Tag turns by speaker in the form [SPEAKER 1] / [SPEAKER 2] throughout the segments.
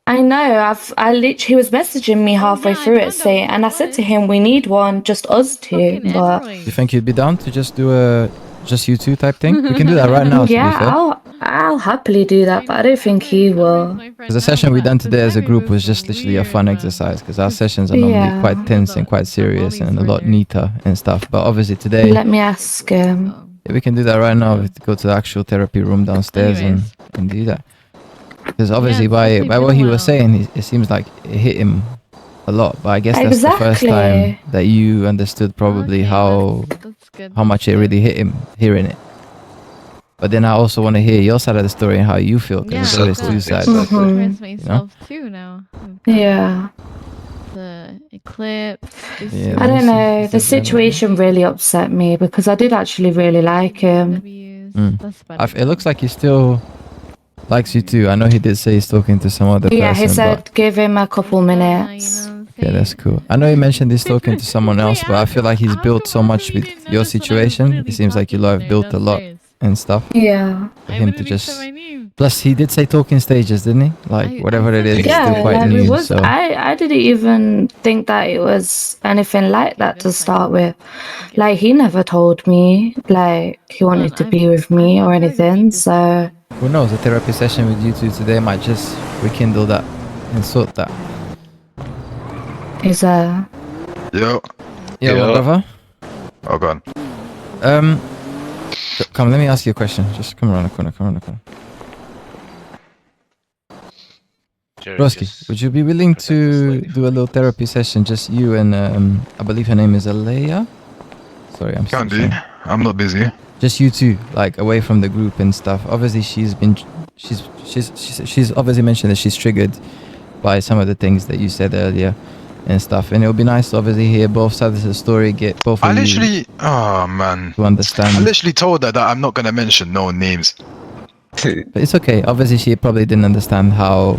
[SPEAKER 1] I know. He was messaging me halfway through it saying, and I said to him, we need one, just us two. But
[SPEAKER 2] You think you'd be down to just do a just you two type thing? We can do that right now.
[SPEAKER 1] yeah, I'll happily do that, but I don't think he will.
[SPEAKER 2] Because the session we done today as a group was just literally a fun exercise. Because our sessions are normally quite tense and quite serious and a lot neater and stuff. But obviously today,
[SPEAKER 1] let me ask him.
[SPEAKER 2] Yeah, we can do that right now. We have to go to the actual therapy room downstairs and do that. Because obviously by what he was saying, it seems like it hit him a lot. But I guess that's the first time that you understood probably how much it really hit him hearing it. But then I also want to hear your side of the story and how you feel, because there's always two sides.
[SPEAKER 3] Too now.
[SPEAKER 1] Yeah.
[SPEAKER 3] The eclipse.
[SPEAKER 1] I don't know. The situation really upset me because I did actually really like him.
[SPEAKER 2] It looks like he still likes you too. I know he did say he's talking to some other person.
[SPEAKER 1] Yeah, he said give him a couple minutes.
[SPEAKER 2] Yeah, that's cool. I know he mentioned he's talking to someone else, but I feel like he's built so much with your situation. It seems like you have built a lot and stuff.
[SPEAKER 1] Yeah.
[SPEAKER 2] For him to just... Plus, he did say talking stages, didn't he? Like, whatever it is, it's still quite new.
[SPEAKER 1] Was, so. I didn't even think that it was anything like that to start with. Like, he never told me, like, he wanted to be with me or anything, so...
[SPEAKER 2] Who knows, a therapy session with you two today might just rekindle that and sort that.
[SPEAKER 1] Is
[SPEAKER 4] Yo.
[SPEAKER 2] Yo, my brother?
[SPEAKER 4] Oh, God.
[SPEAKER 2] Come, let me ask you a question. Just come around the corner, Broski, would you be willing to do a little therapy session, just you and I believe her name is Alaiah? Sorry, I'm
[SPEAKER 4] Can't do. I'm not busy.
[SPEAKER 2] Just you two, like away from the group and stuff. Obviously, she's obviously mentioned that she's triggered by some of the things that you said earlier and stuff. And it would be nice to obviously hear both sides of the story, get both of you
[SPEAKER 4] oh man,
[SPEAKER 2] to understand.
[SPEAKER 4] I literally told her that I'm not gonna mention no names.
[SPEAKER 2] But it's okay. Obviously, she probably didn't understand how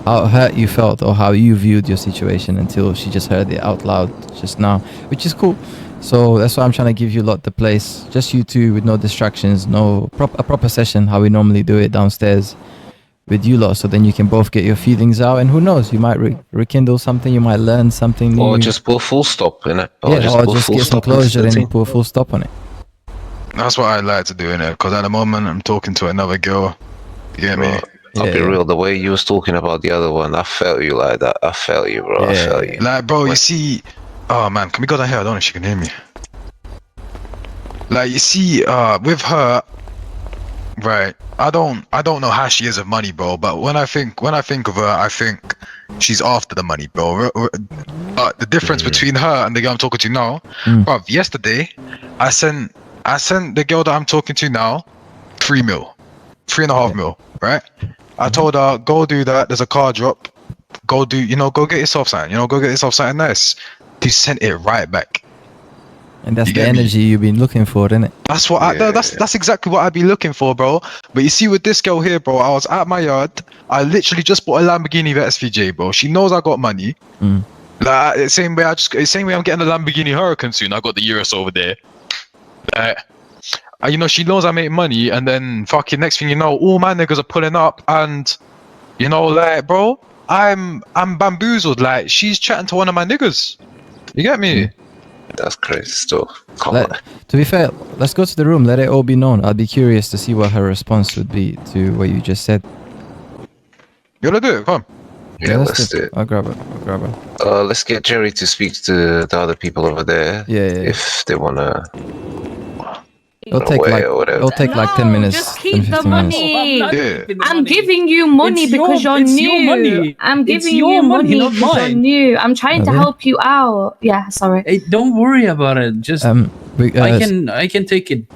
[SPEAKER 2] hurt you felt or how you viewed your situation until she just heard it out loud just now, which is cool. So that's why I'm trying to give you a lot the place, just you two with no distractions, a proper session how we normally do it downstairs with you lot, so then you can both get your feelings out, and who knows, you might rekindle something, you might learn something new.
[SPEAKER 5] Or just put a full stop in it.
[SPEAKER 2] Or just get some closure and put a full stop on it.
[SPEAKER 4] That's what I like to do in it, because at the moment I'm talking to another girl. You get me?
[SPEAKER 5] I'll be real, the way you was talking about the other one, I felt you like that. I felt you, bro. I felt you.
[SPEAKER 4] Like, bro, you see... Oh, man, can we go down here? I don't know if she can hear me. Like, you see, with her... Right, I don't know how she is with money, bro, but when I think of her, I think she's after the money, bro. The difference between her and the girl I'm talking to now... Bro, yesterday, I sent the girl that I'm talking to now 3 mil. 3.5 mil, right? I told her, go do that, there's a car drop, go get yourself something, go get yourself something nice. She sent it right back.
[SPEAKER 2] And that's the energy you've been looking for, isn't it?
[SPEAKER 4] That's what that's exactly what I'd be looking for, bro. But you see with this girl here, bro, I was at my yard, I literally just bought a Lamborghini for SVJ, bro. She knows I got money. Like, same way I'm getting a Lamborghini Huracan soon, I got the Urus over there. She knows I make money, and then fucking next thing you know, all my niggas are pulling up, and like, bro, I'm bamboozled. Like, she's chatting to one of my niggas. You get me?
[SPEAKER 5] That's crazy stuff.
[SPEAKER 2] To be fair, let's go to the room. Let it all be known. I'd be curious to see what her response would be to what you just said.
[SPEAKER 4] You wanna do it? Come.
[SPEAKER 5] Yeah, let's do it.
[SPEAKER 2] I'll grab it.
[SPEAKER 5] Let's get Jerry to speak to the other people over there.
[SPEAKER 2] Yeah.
[SPEAKER 5] If they wanna.
[SPEAKER 2] It'll take like 10 minutes.
[SPEAKER 1] Just keep the money.
[SPEAKER 4] Yeah.
[SPEAKER 1] I'm giving you money because you're new. I'm giving you money because you're new. I'm trying to help you out. Yeah, sorry.
[SPEAKER 6] Hey, don't worry about it. Just I can take it.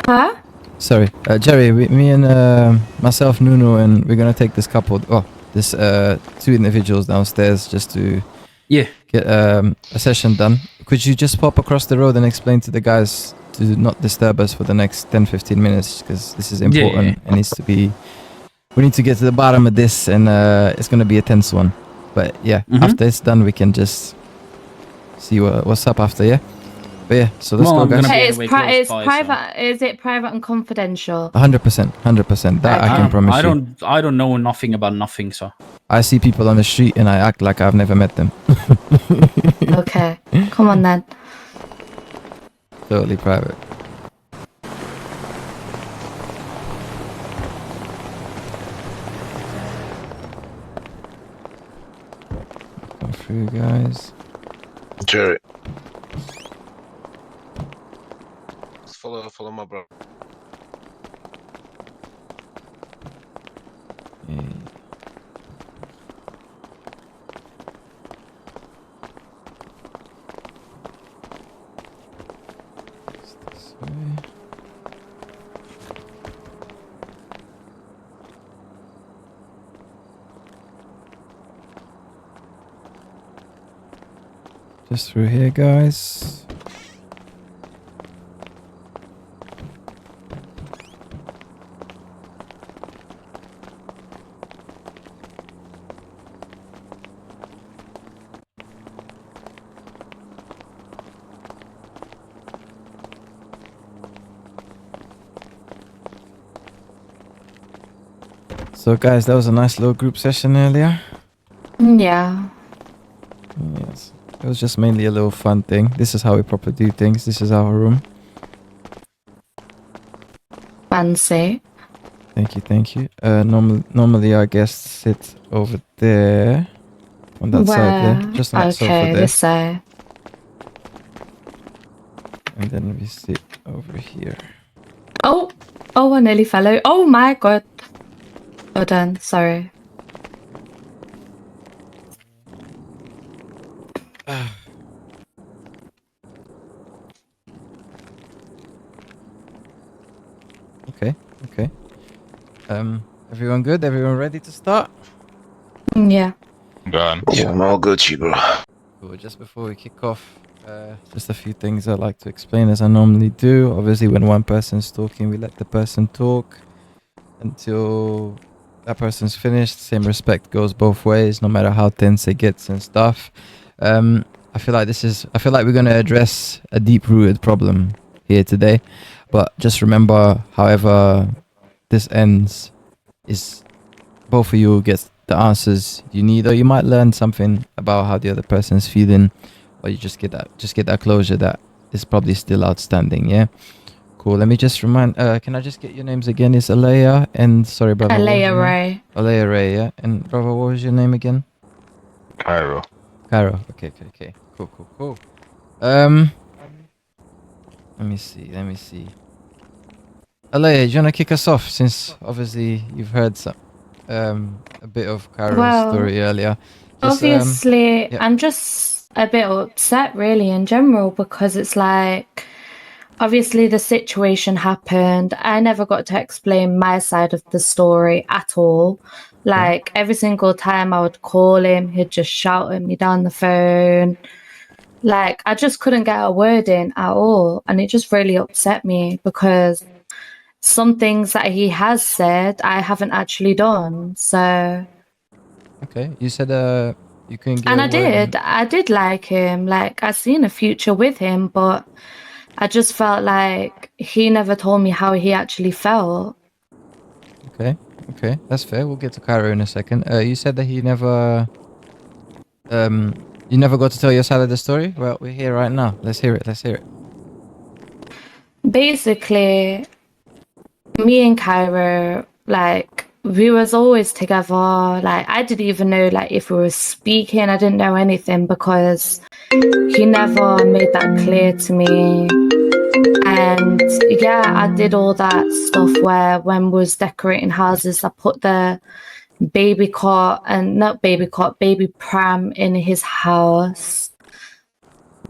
[SPEAKER 1] Huh?
[SPEAKER 2] Sorry, Jerry. Me and myself, Nuno, and we're gonna take this two individuals downstairs just to get a session done. Could you just pop across the road and explain to the guys to not disturb us for the next 10-15 minutes, because this is important. It needs to be, we need to get to the bottom of this, and it's going to be a tense one. But yeah, after it's done, we can just see what's up after. But yeah, so let's go, guys.
[SPEAKER 1] It's private. Is it private and confidential?
[SPEAKER 2] 100%, 100%. That I can promise you.
[SPEAKER 6] I don't know nothing about nothing, so.
[SPEAKER 2] I see people on the street and I act like I've never met them.
[SPEAKER 1] Okay, come on then.
[SPEAKER 2] Totally private. Come through, guys.
[SPEAKER 5] Jerry. Follow my bro.
[SPEAKER 2] Yeah. This way. Just through here, guys. So guys, that was a nice little group session earlier.
[SPEAKER 1] Yeah.
[SPEAKER 2] Yes. It was just mainly a little fun thing. This is how we properly do things. This is our room.
[SPEAKER 1] Fancy.
[SPEAKER 2] Thank you, thank you. Normally our guests sit over there. On that side there. Just on that sofa there.
[SPEAKER 1] This side.
[SPEAKER 2] And then we sit over here.
[SPEAKER 1] Oh! Oh, I nearly fell out. Oh my god. Hold on, sorry.
[SPEAKER 2] Okay, okay. Everyone good? Everyone ready to start?
[SPEAKER 1] Yeah.
[SPEAKER 4] Gone.
[SPEAKER 5] Yeah, I'm all Gucci, bro.
[SPEAKER 2] Cool. Just before we kick off, just a few things I'd like to explain as I normally do. Obviously, when one person's talking, we let the person talk until that person's finished. Same respect goes both ways, no matter how tense it gets and stuff. I feel like we're gonna address a deep-rooted problem here today, but just remember, however this ends, is both of you get the answers you need, or you might learn something about how the other person's feeling, or you just get that closure that is probably still outstanding. Yeah. Cool. Let me just remind. Can I just get your names again? It's Alaiah and sorry, brother.
[SPEAKER 1] Alaiah Rae.
[SPEAKER 2] Alaiah Rae. Yeah. And brother, what was your name again?
[SPEAKER 4] Kyro.
[SPEAKER 2] Kyro. Okay. Cool. Let me see. Alaiah, do you wanna kick us off, since obviously you've heard some, a bit of Kyro's story earlier.
[SPEAKER 1] Obviously, I'm just a bit upset, really, in general, because it's like, obviously the situation happened. I never got to explain my side of the story at all. Like, every single time I would call him, he'd just shout at me down the phone. Like, I just couldn't get a word in at all. And it just really upset me, because some things that he has said, I haven't actually done. So...
[SPEAKER 2] Okay, you said you couldn't get
[SPEAKER 1] and
[SPEAKER 2] I
[SPEAKER 1] did like him. Like, I seen a future with him, but I just felt like he never told me how he actually felt.
[SPEAKER 2] Okay, that's fair. We'll get to Kyro in a second. You said that he never, you never got to tell your side of the story. Well, we're here right now. Let's hear it.
[SPEAKER 1] Basically, me and Kyro, like, we was always together. Like, I didn't even know, like, if we were speaking. I didn't know anything, because he never made that clear to me. And yeah, I did all that stuff where when we was decorating houses, I put the baby pram in his house.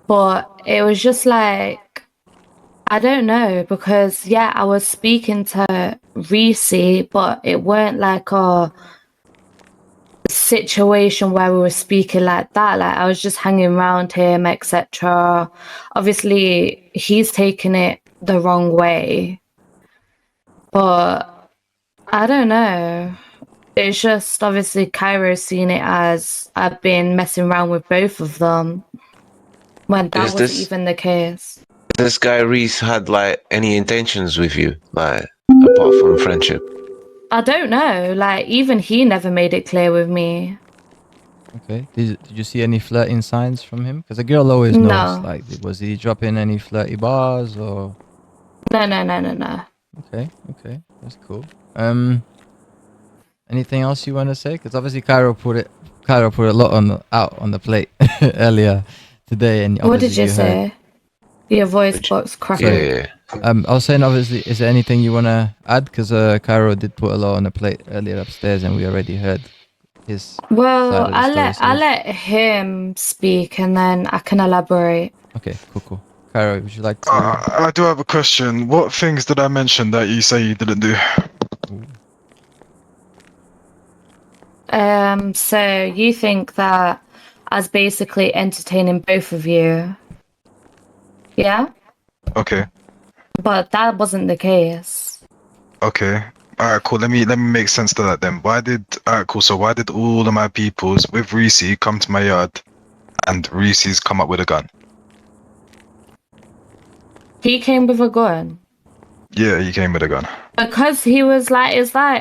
[SPEAKER 1] But it was just like, I don't know, because yeah, I was speaking to Reese, but it weren't like a situation where we were speaking like that. Like, I was just hanging around him, etc. Obviously, he's taken it the wrong way, but I don't know. It's just obviously Kyro's seen it as I've been messing around with both of them, when that wasn't even the case.
[SPEAKER 5] this guy Reese had like any intentions with you, like apart from friendship?
[SPEAKER 1] I don't know. Like, even he never made it clear with me.
[SPEAKER 2] Okay. Did you see any flirting signs from him? Because a girl always knows.
[SPEAKER 1] No.
[SPEAKER 2] Like, was he dropping any flirty bars or?
[SPEAKER 1] No.
[SPEAKER 2] Okay. That's cool. Anything else you want to say? Because obviously Kyro put a lot out on the plate earlier today, and
[SPEAKER 1] What did
[SPEAKER 2] obviously
[SPEAKER 1] you say? Your voice box cracking.
[SPEAKER 5] Yeah.
[SPEAKER 2] I was saying, obviously, is there anything you want to add? Because Kyro did put a lot on the plate earlier upstairs, and we already heard his
[SPEAKER 1] Well,
[SPEAKER 2] side of the story.
[SPEAKER 1] I'll let him speak, and then I can elaborate.
[SPEAKER 2] Okay, cool. Kyro, would you like to?
[SPEAKER 4] I do have a question. What things did I mention that you say you didn't do?
[SPEAKER 1] So you think that I was basically entertaining both of you? Yeah?
[SPEAKER 4] Okay.
[SPEAKER 1] But that wasn't the case.
[SPEAKER 4] Okay. Alright, cool. Let me make sense to that then. So why did all of my peoples with Reese come to my yard and Reese's come up with a gun?
[SPEAKER 1] He came with a gun.
[SPEAKER 4] Yeah, he came with a gun.
[SPEAKER 1] Because he was like,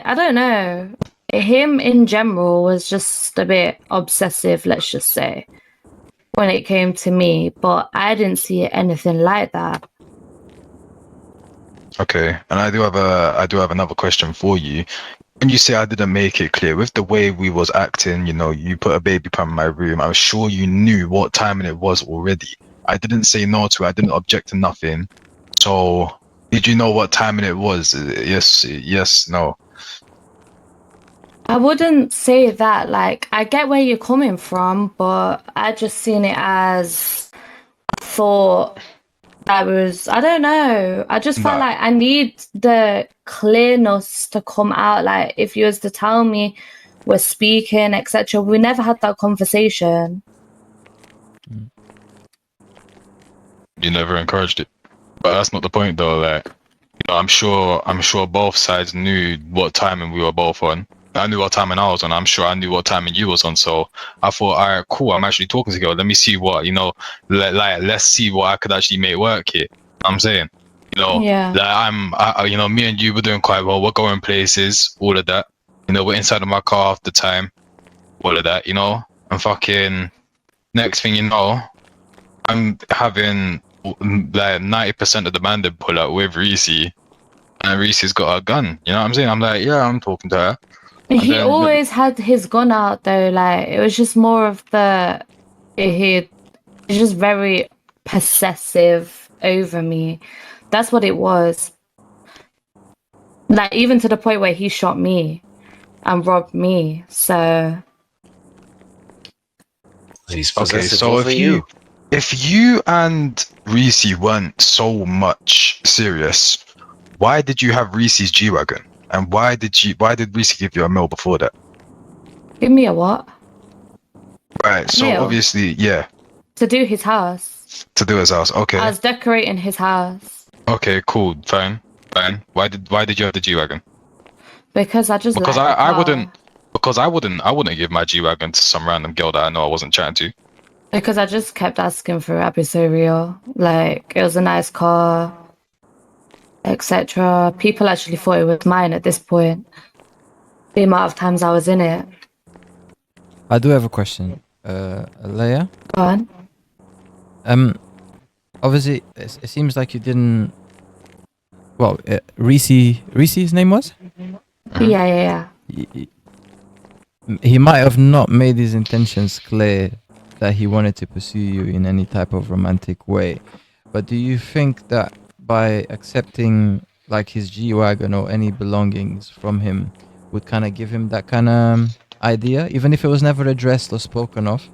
[SPEAKER 1] I don't know. Him in general was just a bit obsessive, let's just say, when it came to me, but I didn't see anything like that.
[SPEAKER 4] Okay, and I do have another question for you. When you say I didn't make it clear, with the way we was acting, you put a baby pram in my room, I'm sure you knew what timing it was already. I didn't say no to it, I didn't object to nothing. So, did you know what timing it was? Yes, no.
[SPEAKER 1] I wouldn't say that. Like, I get where you're coming from, but I just seen it as I thought that was, I don't know. I just felt like I need the clearness to come out. Like, if you was to tell me we're speaking, etc., we never had that conversation.
[SPEAKER 4] You never encouraged it. But that's not the point though, like, I'm sure both sides knew what timing we were both on. I knew what timing I was on. I'm sure I knew what timing you was on. So I thought, all right, cool. I'm actually talking to you. Let me see what, let's see what I could actually make work here. I'm saying,
[SPEAKER 1] Yeah.
[SPEAKER 4] like me and you were doing quite well. We're going places, all of that. We're inside of my car half the time, all of that, and fucking next thing you know, I'm having like 90% of the man that pull out with Reese, and Reese's got a gun. You know what I'm saying? I'm like, yeah, I'm talking to her.
[SPEAKER 1] He always had his gun out though. Like, it was just more of he's just very possessive over me. That's what it was. Like, even to the point where he shot me and robbed me. So
[SPEAKER 5] He's
[SPEAKER 4] okay.
[SPEAKER 5] possessive
[SPEAKER 4] So
[SPEAKER 5] over you.
[SPEAKER 4] if you and Reese weren't so much serious, why did you have Reese's G-Wagon? And why did Reese give you a mill before that?
[SPEAKER 1] give me a what?
[SPEAKER 4] Right, so
[SPEAKER 1] Mill?
[SPEAKER 4] obviously, yeah.
[SPEAKER 1] To do his house.
[SPEAKER 4] To do his house, okay.
[SPEAKER 1] I was decorating his house.
[SPEAKER 4] Okay, cool, fine. Why did you have the G-Wagon?
[SPEAKER 1] Because I just
[SPEAKER 4] Because
[SPEAKER 1] like
[SPEAKER 4] I wouldn't give my G-Wagon to some random girl that I know I wasn't chatting to.
[SPEAKER 1] Because I just kept asking for Abisorio. Like, it was a nice car, etc. People actually thought it was mine at this point. The amount of times I was in it.
[SPEAKER 2] I do have a question, Alaiah.
[SPEAKER 1] Go on.
[SPEAKER 2] Obviously, it seems like you didn't. Well, Reese's name was?
[SPEAKER 1] Yeah.
[SPEAKER 2] He might have not made his intentions clear that he wanted to pursue you in any type of romantic way. But do you think that by accepting like his G-Wagon or any belongings from him would kind of give him that kind of idea, even if it was never addressed or spoken of?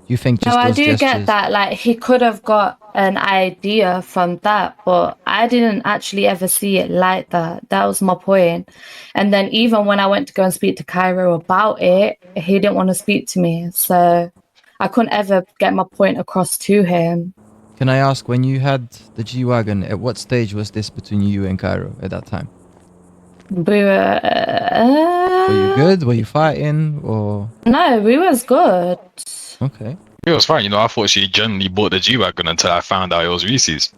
[SPEAKER 2] You think just
[SPEAKER 1] no,
[SPEAKER 2] those
[SPEAKER 1] I do
[SPEAKER 2] gestures...
[SPEAKER 1] get that. Like, he could have got an idea from that, but I didn't actually ever see it like that. That was my point. And then even when I went to go and speak to Kyro about it, he didn't want to speak to me. So I couldn't ever get my point across to him.
[SPEAKER 2] Can I ask, when you had the G-Wagon, at what stage was this between you and Kyro at that time?
[SPEAKER 1] We were...
[SPEAKER 2] Were you good? Were you fighting? Or...
[SPEAKER 1] No, we was good.
[SPEAKER 2] Okay.
[SPEAKER 4] It was fine, you know. I thought she genuinely bought the G-Wagon until I found out it was Reese's.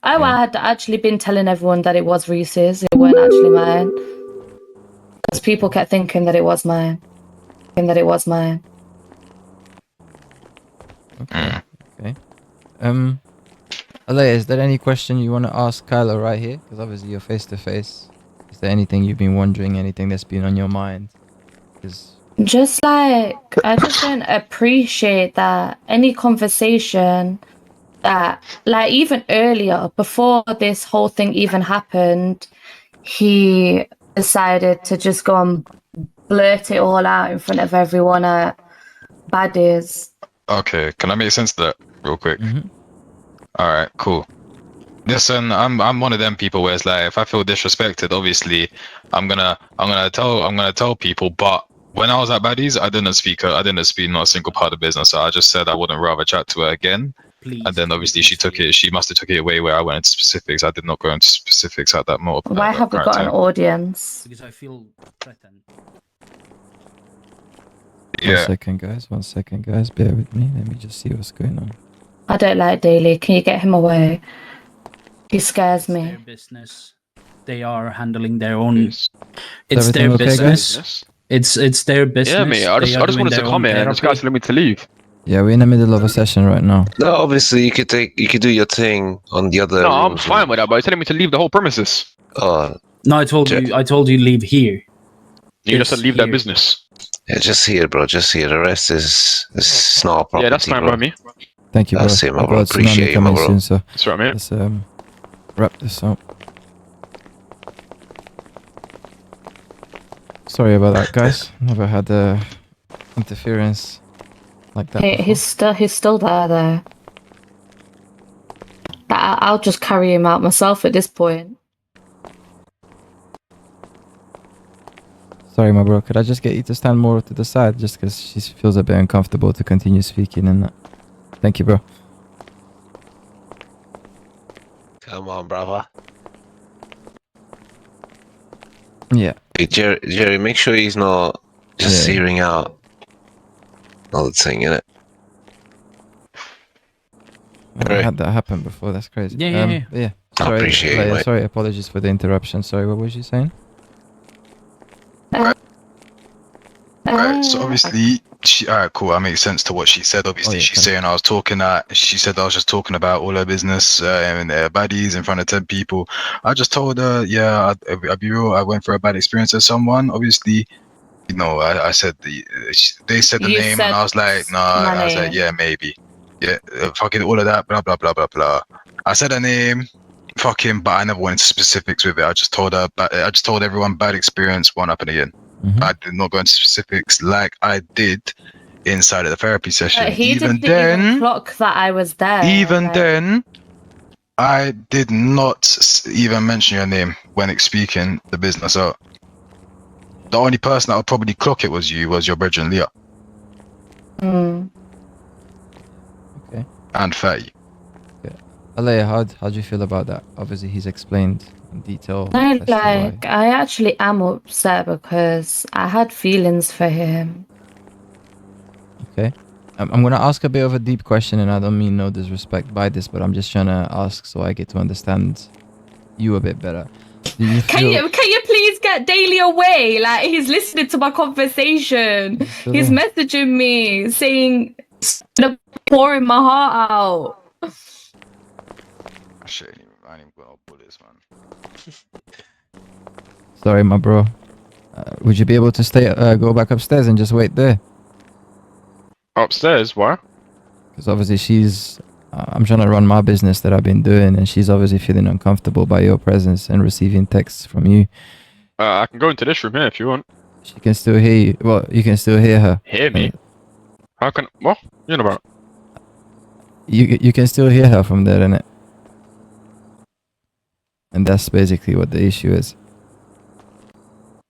[SPEAKER 1] Oh, I had actually been telling everyone that it was Reese's. It weren't actually mine. Because people kept thinking that it was mine.
[SPEAKER 2] Okay. Okay. Alaiah, is there any question you want to ask Kylo right here? Because obviously you're face to face. Is there anything you've been wondering? Anything that's been on your mind?
[SPEAKER 1] Just like, I just don't appreciate that any conversation that, like, even earlier, before this whole thing even happened, he decided to just go and blurt it all out in front of everyone at Baddies.
[SPEAKER 4] Okay, can I make sense of that real quick?
[SPEAKER 2] Mm-hmm.
[SPEAKER 4] All right, cool. Listen, I'm one of them people where it's like, if I feel disrespected, obviously, I'm gonna tell people. But when I was at Baddies, I didn't speak not a single part of the business. So I just said I wouldn't rather chat to her again.
[SPEAKER 6] Please,
[SPEAKER 4] and then obviously she must have took it away where I went into specifics. I did not go into specifics at that moment.
[SPEAKER 1] Why have we got an audience?
[SPEAKER 6] Because I feel threatened.
[SPEAKER 4] Yeah.
[SPEAKER 2] One second, guys. Bear with me. Let me just see what's going on.
[SPEAKER 1] I don't like Daily. Can you get him away? He scares me.
[SPEAKER 6] Their business. They are handling their own. It's
[SPEAKER 2] Everything
[SPEAKER 6] their
[SPEAKER 2] okay,
[SPEAKER 6] business.
[SPEAKER 2] guys?
[SPEAKER 6] It's their business.
[SPEAKER 7] Yeah, mate. I just wanted to comment, and this guy telling me to leave.
[SPEAKER 2] Yeah, we're in the middle of a session right now.
[SPEAKER 5] No, obviously you could do your thing on the other.
[SPEAKER 7] No, I'm fine with that, but he's telling me to leave the whole premises.
[SPEAKER 5] Oh.
[SPEAKER 6] No, I told you leave here.
[SPEAKER 7] You just said leave that business.
[SPEAKER 5] Yeah, just here, bro. Just here. The rest is not a problem.
[SPEAKER 7] Yeah, that's fine by me.
[SPEAKER 2] Thank you, bro.
[SPEAKER 5] That's it, my
[SPEAKER 2] I've
[SPEAKER 5] bro.
[SPEAKER 2] got Tsunami
[SPEAKER 5] Appreciate you,
[SPEAKER 2] coming
[SPEAKER 5] my bro.
[SPEAKER 2] soon, so
[SPEAKER 7] That's right, mate.
[SPEAKER 2] let's wrap this up. Sorry about that, guys. Never had interference like that.
[SPEAKER 1] He's still there though. I'll just carry him out myself at this point.
[SPEAKER 2] Sorry, my bro. Could I just get you to stand more to the side, just because she feels a bit uncomfortable to continue speaking and that. Thank you, bro.
[SPEAKER 5] Come on, brother.
[SPEAKER 2] Yeah.
[SPEAKER 5] Hey, Jerry, make sure he's not just hearing out all the thing, innit?
[SPEAKER 2] I had that happen before. That's crazy.
[SPEAKER 6] Yeah.
[SPEAKER 2] Sorry,
[SPEAKER 5] I appreciate it, mate.
[SPEAKER 2] sorry, apologies for the interruption. Sorry, what was you saying?
[SPEAKER 4] Right, so obviously, alright, cool. That makes sense to what she said. Obviously, she's saying she said I was just talking about all her business and baddies in front of 10 people. I just told her, yeah, I'll be real. I went for a bad experience with someone. Obviously, you know, I said they said the name, and I was like, nah. I was like, yeah, maybe, yeah, fucking all of that, blah blah blah blah blah. I said her name, fucking, but I never went into specifics with it. I just told everyone bad experience, won't happen again.
[SPEAKER 2] Mm-hmm.
[SPEAKER 4] I did not go into specifics like I did inside of the therapy session.
[SPEAKER 1] He didn't even clock that I was there.
[SPEAKER 4] Even then, I did not even mention your name when speaking the business out. The only person that would probably clock it was your brethren Leah.
[SPEAKER 2] Okay.
[SPEAKER 4] And Fatty.
[SPEAKER 2] Yeah. Alaiah, how do you feel about that? Obviously, he's explained in detail.
[SPEAKER 1] I actually am upset because I had feelings for him.
[SPEAKER 2] Okay. I'm going to ask a bit of a deep question, and I don't mean no disrespect by this, but I'm just trying to ask so I get to understand you a bit better.
[SPEAKER 1] Can you please get Daly away? Like, he's listening to my conversation. He's messaging me saying, pouring my heart out.
[SPEAKER 4] Shit, I ain't even got no bullets, man.
[SPEAKER 2] Sorry, my bro. Would you be able to go back upstairs and just wait there?
[SPEAKER 7] Upstairs? Why?
[SPEAKER 2] Because obviously I'm trying to run my business that I've been doing, and she's obviously feeling uncomfortable by your presence and receiving texts from you.
[SPEAKER 7] I can go into this room here if you want.
[SPEAKER 2] She can still hear you. Well, you can still hear her.
[SPEAKER 7] Hear me? How can... What? You know about?
[SPEAKER 2] You can still hear her from there, innit? And that's basically what the issue is.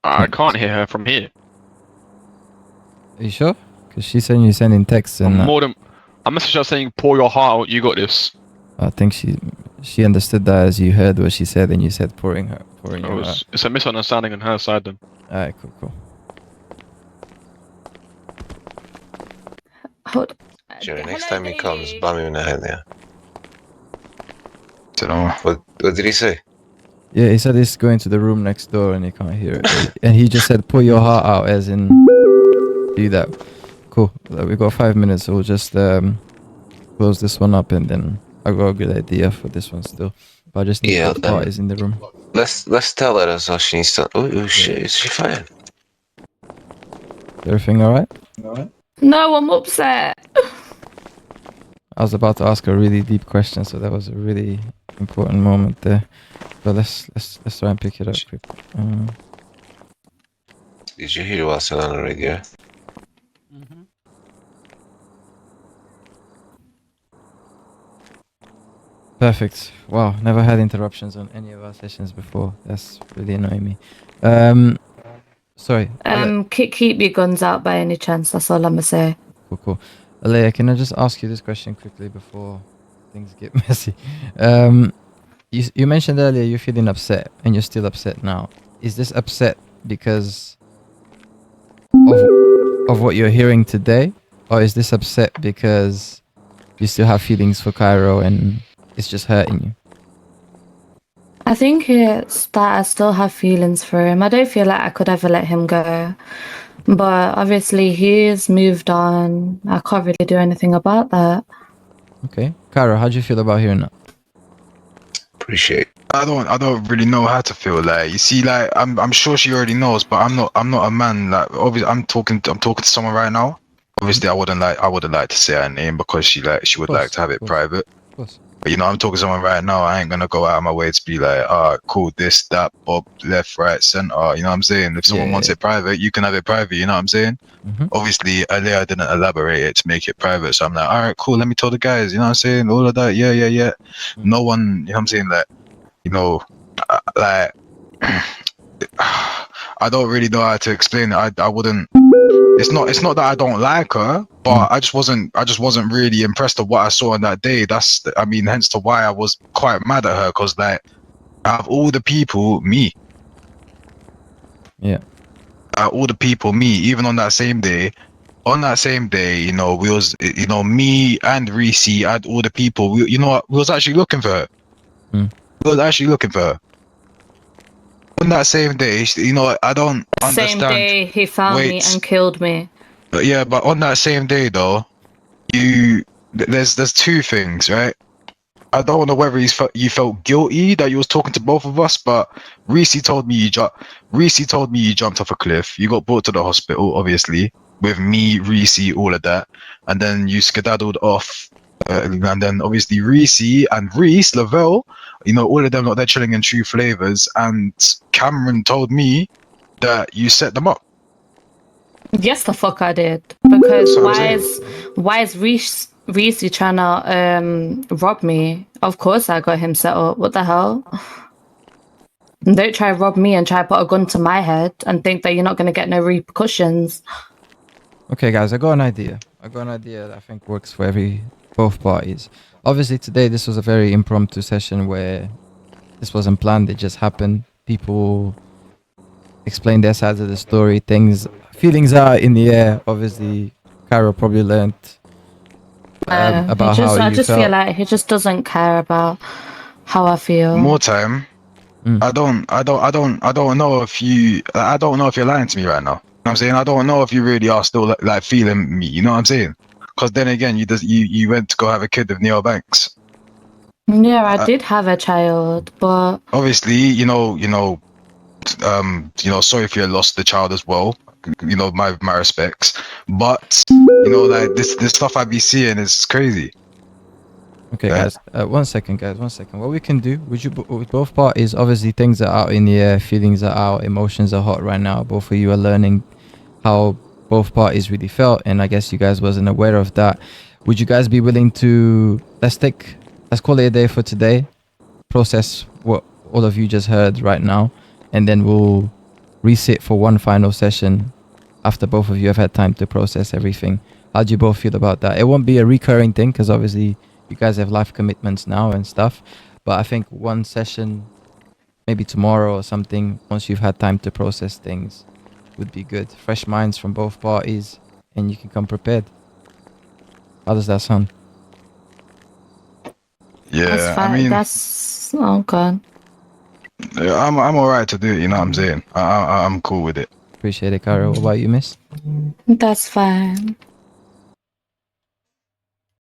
[SPEAKER 7] I can't hear her from here.
[SPEAKER 2] Are you sure? Because she's saying you're sending texts and...
[SPEAKER 7] I messaged her saying, pour your heart out, you got this.
[SPEAKER 2] I think she understood that as you heard what she said, and you said pouring your heart.
[SPEAKER 7] It's a misunderstanding on her side then.
[SPEAKER 2] Alright, cool.
[SPEAKER 1] Hold.
[SPEAKER 5] Jerry, next time he comes, bam him in the head, yeah.
[SPEAKER 4] Don't know.
[SPEAKER 5] What did he say?
[SPEAKER 2] Yeah, he said he's going to the room next door and he can't hear it. And he just said, pull your heart out, as in do that. Cool. We got 5 minutes, so we'll just close this one up, and then I got a good idea for this one still. But I just need both parties in the room.
[SPEAKER 5] Let's tell her that's all she needs to. Oh shit! Is she fine?
[SPEAKER 2] Everything all right?
[SPEAKER 1] No, I'm upset.
[SPEAKER 2] I was about to ask a really deep question, so that was a really important moment there. But let's try and pick it up quick.
[SPEAKER 5] Did you hear what I said on the radio?
[SPEAKER 2] Perfect. Wow, never had interruptions on any of our sessions before. That's really annoying me. Sorry.
[SPEAKER 1] Keep your guns out by any chance. That's all I'm gonna say.
[SPEAKER 2] Cool. Alaiah, can I just ask you this question quickly before things get messy? You mentioned earlier you're feeling upset, and you're still upset now. Is this upset because of what you're hearing today, or is this upset because you still have feelings for Kyro and it's just hurting you?
[SPEAKER 1] I think it's that I still have feelings for him. I don't feel like I could ever let him go. But obviously he's moved on. I can't really do anything about that.
[SPEAKER 2] Okay. Kyro, how do you feel about hearing that?
[SPEAKER 5] Appreciate.
[SPEAKER 4] I don't really know how to feel. Like, you see, like I'm sure she already knows, but I'm not a man. Like, obviously I'm talking to someone right now. Obviously I wouldn't like to say her name because she would like to have it private.
[SPEAKER 2] Of course.
[SPEAKER 4] But I'm talking to someone right now. I ain't gonna go out of my way to be like, cool, this, that, bob, left, right, center. You know what I'm saying? If someone wants it private, you can have it private. You know what I'm saying? Obviously, Alaiah didn't elaborate it to make it private. So I'm like, all right, cool. Let me tell the guys. You know what I'm saying? All of that. Yeah. No one. You know what I'm saying? Like, like I don't really know how to explain it. I wouldn't. It's not that I don't like her, but I just wasn't really impressed with what I saw on that day. Hence to why I was quite mad at her, because like, out of all the people, me.
[SPEAKER 2] Yeah.
[SPEAKER 4] Out of all the people, me. Even on that same day, we was, me and Reese, and all the people. We was actually looking for her. We was actually looking for her. On that same day, I don't understand.
[SPEAKER 1] Same day he found me and killed me.
[SPEAKER 4] Yeah, but on that same day though, there's two things, right? I don't know whether you felt guilty that you was talking to both of us, but Reese told me you jumped off a cliff. You got brought to the hospital, obviously, with me, Reese, all of that, and then you skedaddled off. And then obviously Reese Lavelle, all of them got their chilling in True Flavors, and Cameron told me that you set them up.
[SPEAKER 1] Yes, the fuck I did. Because why is Reese trying to rob me? Of course I got him set up. What the hell? Don't try to rob me and try to put a gun to my head and think that you're not going to get no repercussions.
[SPEAKER 2] Okay, guys, I got an idea that I think works for both parties. Obviously today this was a very impromptu session where this wasn't planned, it just happened. People explained their sides of the story, feelings are in the air. Obviously Kyro probably learned about how you felt.
[SPEAKER 1] I just feel like he just doesn't care about how I feel.
[SPEAKER 4] More time. I don't know if you're lying to me right now. You know what I'm saying? I don't know if you really are still like feeling me. You know what I'm saying? Because then again, you went to go have a kid with Neil Banks.
[SPEAKER 1] Yeah, I did have a child, but
[SPEAKER 4] obviously, sorry if you lost the child as well. My respects. But like this stuff I be seeing is crazy.
[SPEAKER 2] Okay, guys. 1 second, guys. 1 second. What we can do with both parties, obviously things are out in the air, feelings are out, emotions are hot right now. Both of you are learning how both parties really felt, and I guess you guys wasn't aware of that. Would you guys be willing to let's call it a day for today, process what all of you just heard right now, and then we'll resit for one final session after both of you have had time to process everything. How do you both feel about that? It won't be a recurring thing because obviously you guys have life commitments now and stuff, but I think one session, maybe tomorrow or something, once you've had time to process things, would be good. Fresh minds from both parties, and you can come prepared. How does that sound?
[SPEAKER 4] Yeah,
[SPEAKER 1] That's fine.
[SPEAKER 4] I mean,
[SPEAKER 1] That's okay.
[SPEAKER 4] yeah, I'm alright to do it. You know what I'm saying? I'm cool with it.
[SPEAKER 2] Appreciate it, Kyro. What about you, miss?
[SPEAKER 1] That's fine.